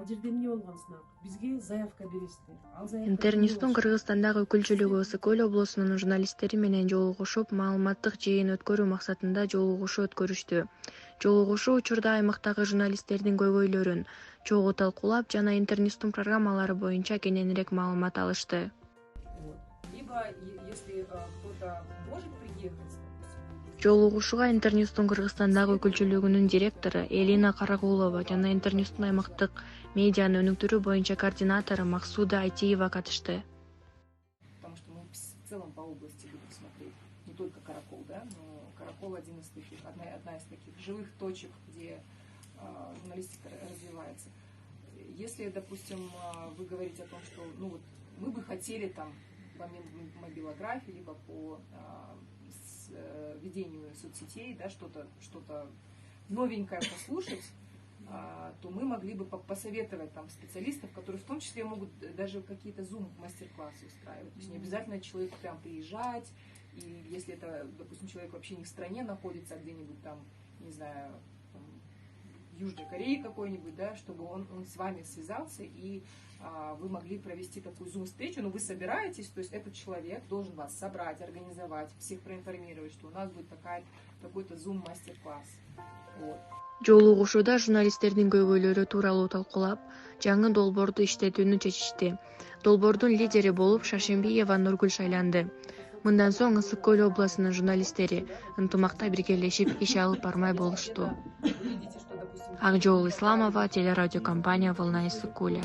Ал жерде эмне болгон сынак? Бизге заявка бересиздер. Ал заявка Интерньюстун Кыргызстандагы өкүлчүлүгү Ысык-Көл облусунун журналисттери менен жолугушуп, маалыматтык жыйын өткөрүү максатында жолугушуу өткөрүштү. Жолугушуу учурда аймактагы журналисттердин көйгөйлөрүн чогуу талкуулап жана Интерньюстун программалары боюнча кененирээк маалымат алышты. Либо, если кто-то может приехать, Жолугушууга Интерньюстун Кыргызстандагы өкүлчүлүгүнүн директору Элина Карагулова жана Интерньюстун аймактык медианы өнүктүрүү боюнча координатору Максуда Айтиева катышты. потому что мы в целом по области будем смотреть, не только Каракол, да, но Каракол одна из таких живых точек, где журналистика развивается. Если, допустим, вы говорите о том, что мы бы хотели там по мобилографии, либо по ведению соцсетей, да, что-то новенькое послушать, то мы могли бы посоветовать там специалистов, которые в том числе могут даже какие-то Zoom-мастер-классы устраивать. То есть не обязательно человеку прям приезжать, и если это, допустим, человек вообще не в стране находится, а где-нибудь там, не знаю, там, в Южной Корее какой-нибудь, да, чтобы он с вами связался, и вы могли провести такую Zoom-встречу, но вы собираетесь, то есть этот человек должен вас собрать, организовать, всех проинформировать, что у нас будет такой-то Zoom-мастер-класс. Вот. Жолугушууда журналисттердин көйгөйлөрү тууралуу талкуулап, жаңы долбоорду иштетүүнү чечишти. Долбоордун лидери болуп Шашимбиева Нургүл шайланды. Мындан соң Ысык-Көл областынын журналисттери ынтымакта биргелешип иш алып бармай болушту. Акжол Исламова, телерадиокомпания «Волна Ысык-Куля».